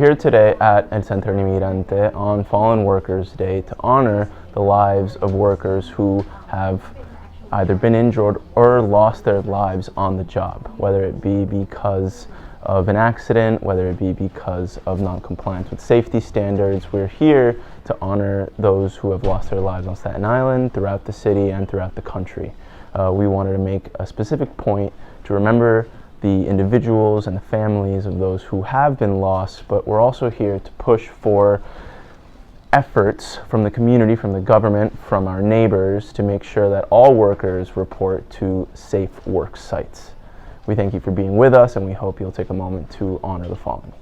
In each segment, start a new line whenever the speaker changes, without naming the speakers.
here today at El Centro Inmigrante on Fallen Workers Day to honor the lives of workers who have either been injured or lost their lives on the job, whether it be because of an accident, whether it be because of non-compliance with safety standards. We're here to honor those who have lost their lives on Staten Island, throughout the city, and throughout the country. We wanted to make a specific point to remember the individuals and the families of those who have been lost, but we're also here to push for efforts from the community, from the government, from our neighbors to make sure that all workers report to safe work sites. We thank you for being with us, and we hope you'll take a moment to honor the fallen.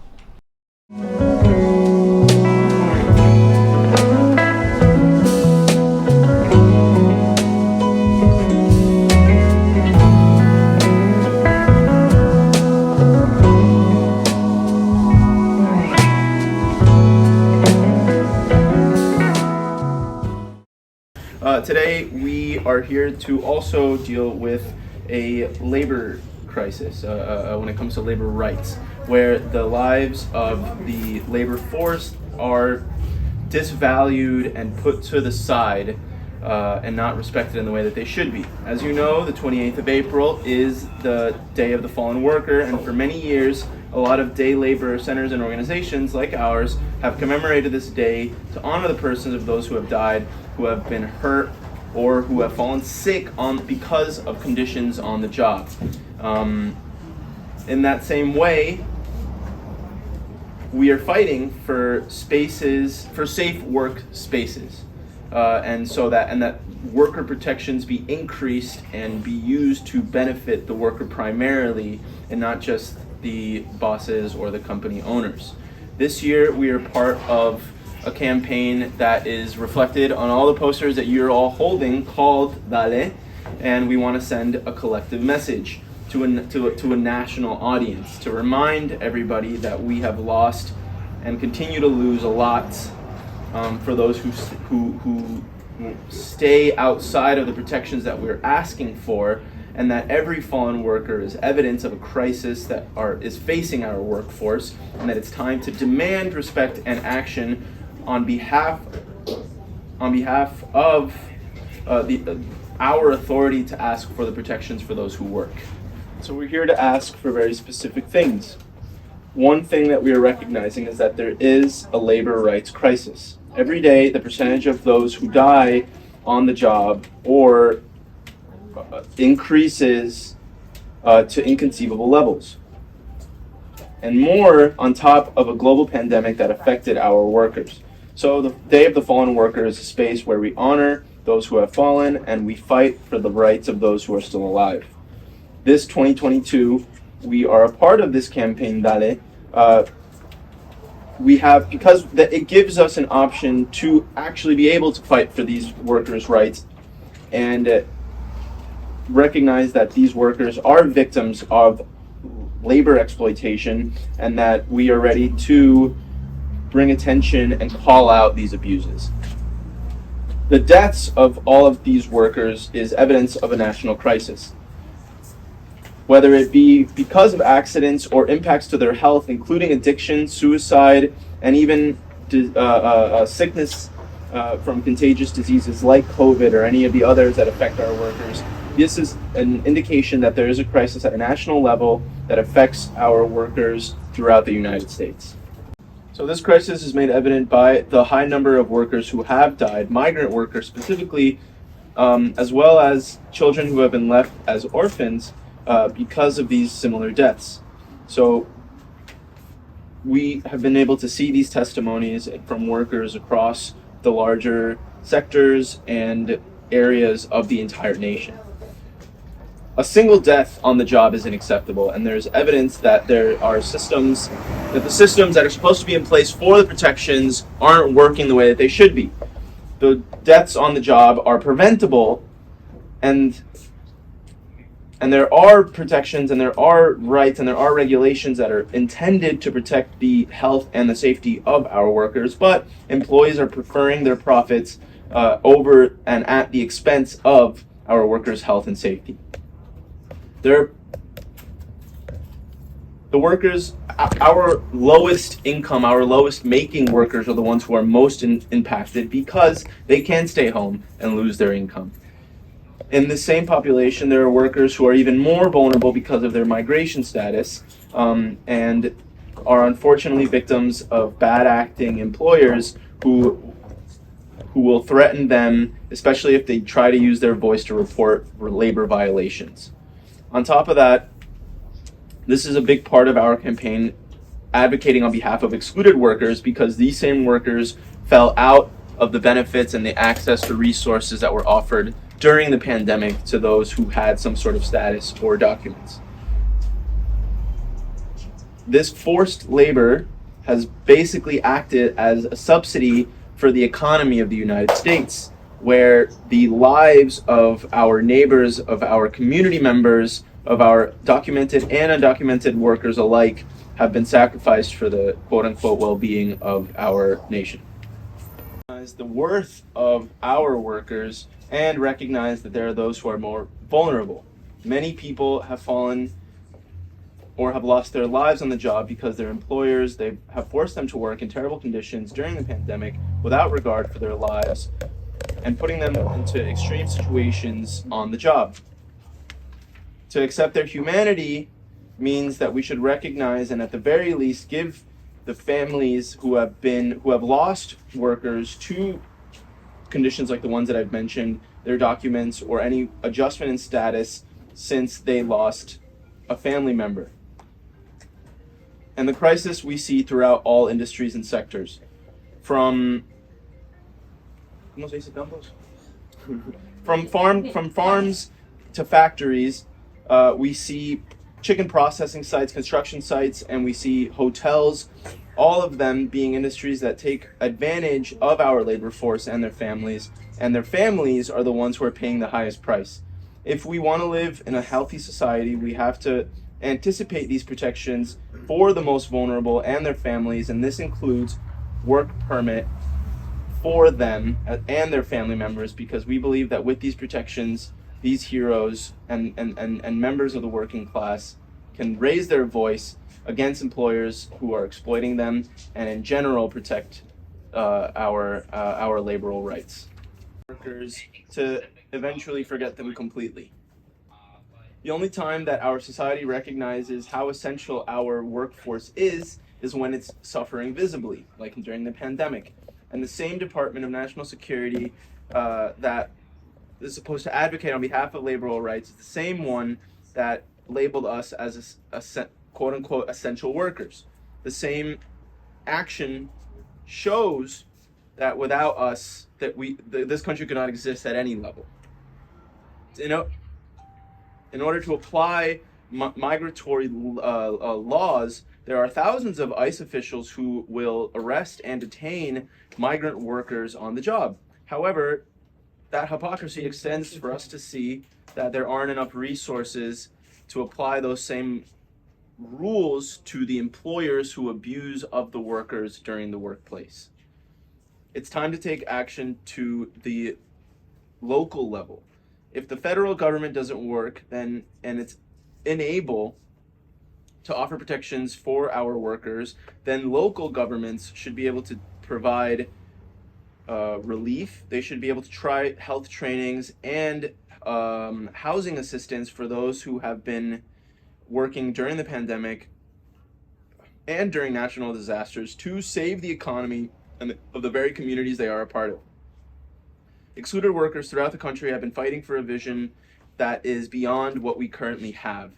Today we are here to also deal with a labor crisis when it comes to labor rights, where the lives of the labor force are disvalued and put to the side and not respected in the way that they should be. As you know, the 28th of April is the Day of the Fallen Worker, and for many years a lot of day labor centers and organizations like ours have commemorated this day to honor the persons of those who have died, who have been hurt, or who have fallen sick because of conditions on the job. In that same way, we are fighting for spaces, for safe work spaces, and that worker protections be increased and be used to benefit the worker primarily, and not just the bosses or the company owners. This year, we are part of a campaign that is reflected on all the posters that you're all holding called Dale, and we want to send a collective message to a national audience to remind everybody that we have lost and continue to lose a lot for those who stay outside of the protections that we're asking for, and that every fallen worker is evidence of a crisis that is facing our workforce, and that it's time to demand respect and action on behalf of our authority to ask for the protections for those who work. So we're here to ask for very specific things. One thing that we are recognizing is that there is a labor rights crisis. Every day, the percentage of those who die on the job or increases to inconceivable levels. And more on top of a global pandemic that affected our workers. So the Day of the Fallen Worker is a space where we honor those who have fallen and we fight for the rights of those who are still alive. This 2022, we are a part of this campaign, Dale. Because it gives us an option to actually be able to fight for these workers' rights and recognize that these workers are victims of labor exploitation, and that we are ready to bring attention and call out these abuses. The deaths of all of these workers is evidence of a national crisis. Whether it be because of accidents or impacts to their health, including addiction, suicide, and even sickness from contagious diseases like COVID or any of the others that affect our workers, this is an indication that there is a crisis at a national level that affects our workers throughout the United States. So this crisis is made evident by the high number of workers who have died, migrant workers specifically, as well as children who have been left as orphans because of these similar deaths. So we have been able to see these testimonies from workers across the larger sectors and areas of the entire nation. A single death on the job isn't acceptable, and there's evidence that there are systems, that the systems that are supposed to be in place for the protections aren't working the way that they should be. The deaths on the job are preventable, and there are protections and there are rights and there are regulations that are intended to protect the health and the safety of our workers, but employees are preferring their profits over and at the expense of our workers' health and safety. The workers our lowest income, our lowest making workers are the ones who are most impacted because they can stay home and lose their income. In the same population, there are workers who are even more vulnerable because of their migration status, and are unfortunately victims of bad acting employers who will threaten them, especially if they try to use their voice to report labor violations. On top of that, this is a big part of our campaign advocating on behalf of excluded workers, because these same workers fell out of the benefits and the access to resources that were offered during the pandemic to those who had some sort of status or documents. This forced labor has basically acted as a subsidy for the economy of the United States, where the lives of our neighbors, of our community members, of our documented and undocumented workers alike have been sacrificed for the quote-unquote well-being of our nation. The worth of our workers and recognize that there are those who are more vulnerable. Many people have fallen or have lost their lives on the job because their employers they have forced them to work in terrible conditions during the pandemic without regard for their lives and putting them into extreme situations on the job. To accept their humanity means that we should recognize and at the very least give the families who have lost workers to conditions like the ones that I've mentioned, their documents or any adjustment in status since they lost a family member. And the crisis we see throughout all industries and sectors, from farms to factories. We see chicken processing sites, construction sites, and we see hotels, all of them being industries that take advantage of our labor force and their families are the ones who are paying the highest price. If we want to live in a healthy society, we have to anticipate these protections for the most vulnerable and their families, and this includes work permit for them and their family members, because we believe that with these protections, these heroes and members of the working class can raise their voice against employers who are exploiting them and in general protect our laboral rights. Workers to eventually forget them completely. The only time that our society recognizes how essential our workforce is when it's suffering visibly, like during the pandemic. And the same Department of National Security that is supposed to advocate on behalf of laboral rights is the same one that labeled us as quote-unquote essential workers. The same action shows that without us, this country could not exist at any level. In order to apply migratory laws, there are thousands of ICE officials who will arrest and detain migrant workers on the job. However, that hypocrisy extends for us to see that there aren't enough resources to apply those same rules to the employers who abuse of the workers during the workplace. It's time to take action to the local level. If the federal government doesn't work, and it's unable to offer protections for our workers, then local governments should be able to provide relief. They should be able to try health trainings and housing assistance for those who have been working during the pandemic and during national disasters to save the economy of the very communities they are a part of. Excluded workers throughout the country have been fighting for a vision that is beyond what we currently have.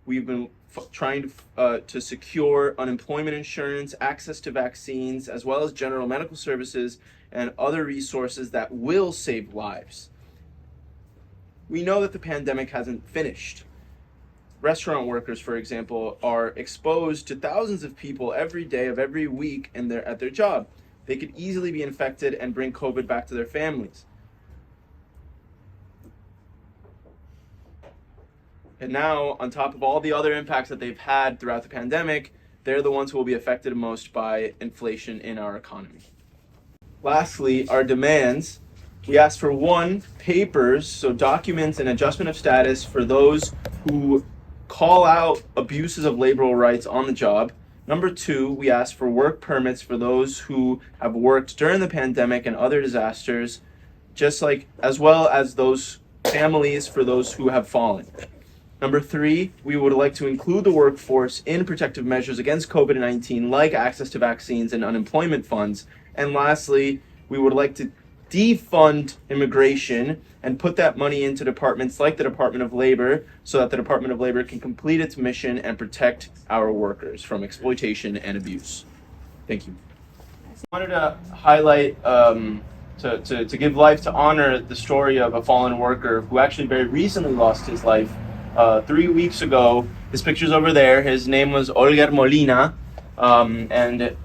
We've been trying to secure unemployment insurance, access to vaccines, as well as general medical services and other resources that will save lives. We know that the pandemic hasn't finished. Restaurant workers, for example, are exposed to thousands of people every day of every week at their job. They could easily be infected and bring COVID back to their families. And now, on top of all the other impacts that they've had throughout the pandemic, they're the ones who will be affected most by inflation in our economy. Lastly, our demands. We ask for papers, so documents and adjustment of status for those who call out abuses of laboral rights on the job. Number two, we ask for work permits for those who have worked during the pandemic and other disasters, just like as well as those families for those who have fallen. Number three, we would like to include the workforce in protective measures against COVID-19, like access to vaccines and unemployment funds. And lastly, we would like to defund immigration and put that money into departments like the Department of Labor so that the Department of Labor can complete its mission and protect our workers from exploitation and abuse. Thank you. I wanted to highlight, to give life, to honor the story of a fallen worker who actually very recently lost his life 3 weeks ago. His picture's over there. His name was Olger Molina, and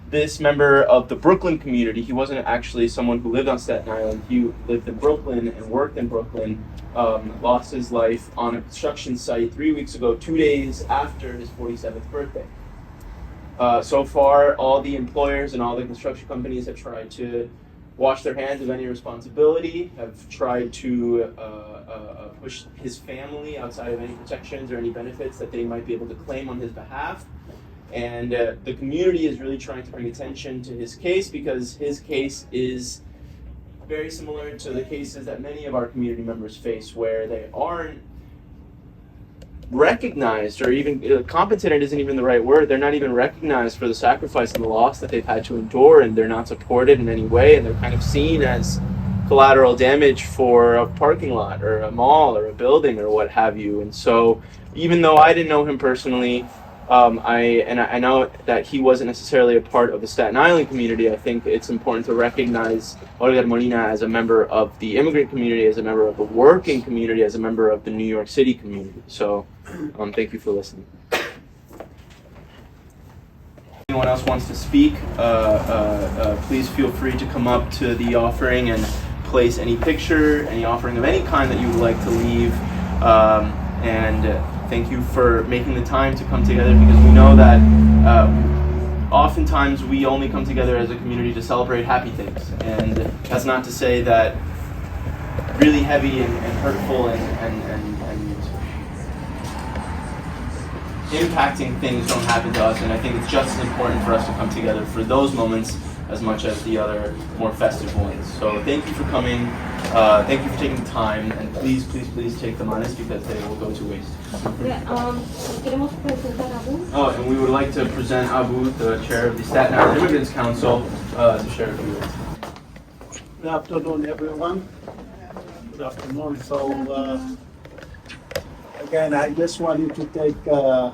this member of the Brooklyn community, he wasn't actually someone who lived on Staten Island, he lived in Brooklyn and worked in Brooklyn, lost his life on a construction site 3 weeks ago, 2 days after his 47th birthday. So far, all the employers and all the construction companies have tried to wash their hands of any responsibility, have tried to push his family outside of any protections or any benefits that they might be able to claim on his behalf. And the community is really trying to bring attention to his case because his case is very similar to the cases that many of our community members face, where they aren't recognized, or even compensated isn't even the right word. They're not even recognized for the sacrifice and the loss that they've had to endure, and they're not supported in any way, and they're kind of seen as collateral damage for a parking lot or a mall or a building or what have you. And so even though I didn't know him personally, I know that he wasn't necessarily a part of the Staten Island community. I think it's important to recognize Olga Molina as a member of the immigrant community, as a member of the working community, as a member of the New York City community. So thank you for listening. Anyone else wants to speak, please feel free to come up to the offering and place any picture, any offering of any kind that you would like to leave. Thank you for making the time to come together, because we know that oftentimes we only come together as a community to celebrate happy things. And that's not to say that really heavy and hurtful and impacting things don't happen to us. And I think it's just as important for us to come together for those moments as much as the other more festive ones. So thank you for coming. Thank you for taking the time, and please take the monies because they will go to waste.
Queremos presentar a Abu.
Oh, and we would like to present Abu, the chair of the Staten Island Immigrants Council, to share a few words.
Good afternoon, everyone. Good afternoon. So, again, I just wanted to take a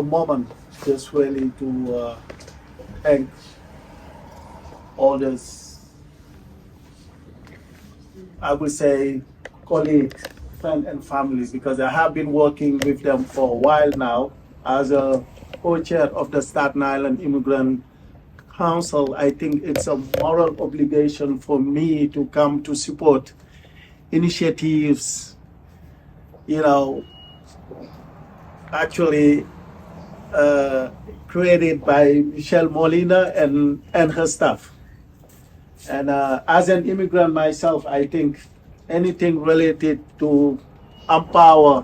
moment just really to thank all this, I would say, colleagues, friends, and family, because I have been working with them for a while now as a co-chair of the Staten Island Immigrant Council. I think it's a moral obligation for me to come to support initiatives, actually created by Michelle Molina and her staff. And as an immigrant myself, I think anything related to empower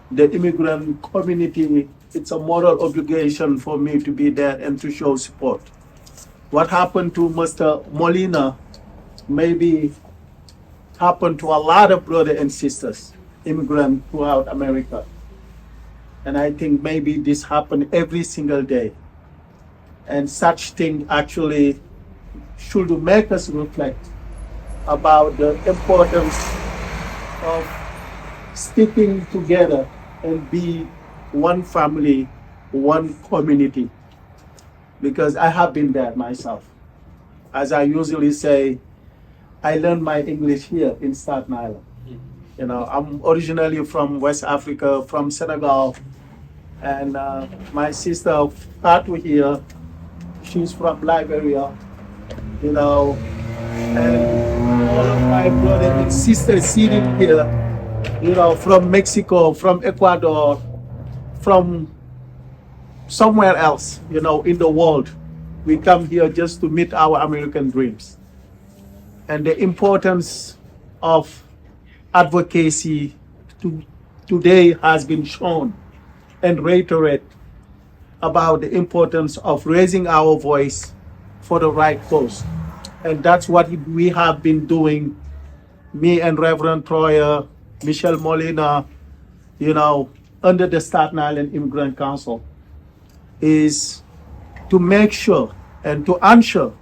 the immigrant community, it's a moral obligation for me to be there and to show support. What happened to Mr. Molina maybe happened to a lot of brothers and sisters, immigrants throughout America. And I think maybe this happened every single day. And such thing actually should make us reflect about the importance of sticking together and be one family, one community. Because I have been there myself. As I usually say, I learned my English here in Staten Island. I'm originally from West Africa, from Senegal, and my sister Fatou here, she's from Liberia, and all of my brothers and sisters sitting here, from Mexico, from Ecuador, from somewhere else, in the world. We come here just to meet our American dreams. And the importance of advocacy today has been shown and reiterated about the importance of raising our voice for the right cause. And that's what we have been doing, me and Reverend Troyer, Michelle Molina, under the Staten Island Immigrant Council, is to make sure and to ensure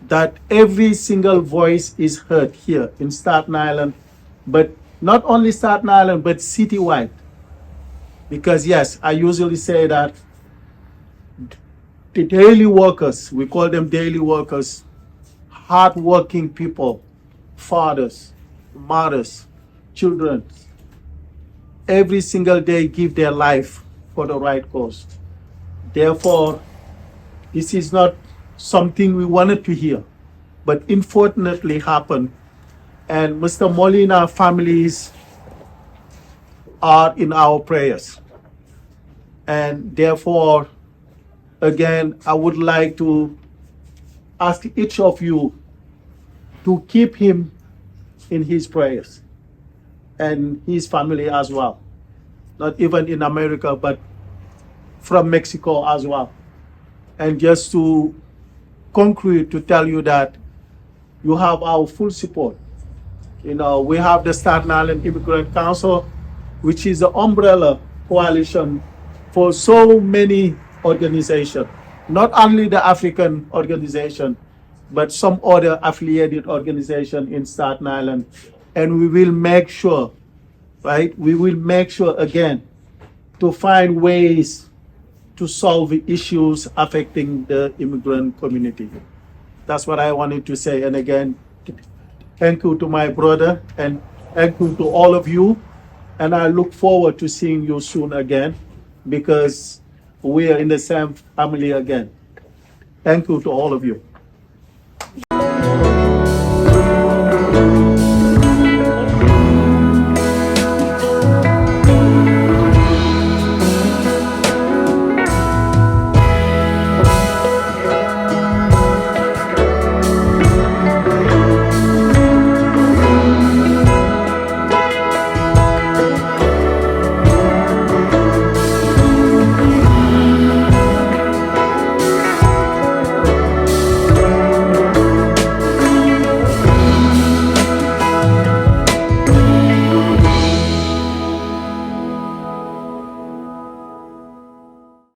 that every single voice is heard here in Staten Island, but not only Staten Island, but citywide. Because yes, I usually say that the daily workers, we call them daily workers, hardworking people, fathers, mothers, children, every single day give their life for the right cause. Therefore, this is not something we wanted to hear, but unfortunately happened. And Mr. Molina families are in our prayers. And therefore, again, I would like to ask each of you to keep him in his prayers and his family as well. Not even in America, but from Mexico as well. And just to conclude, to tell you that you have our full support. We have the Staten Island Immigrant Council, which is the umbrella coalition for so many organizations, not only the African organization, but some other affiliated organization in Staten Island. And we will make sure, right? We will make sure again to find ways to solve the issues affecting the immigrant community. That's what I wanted to say. And again, thank you to my brother and thank you to all of you. And I look forward to seeing you soon again because we are in the same family again. Thank you to all of you.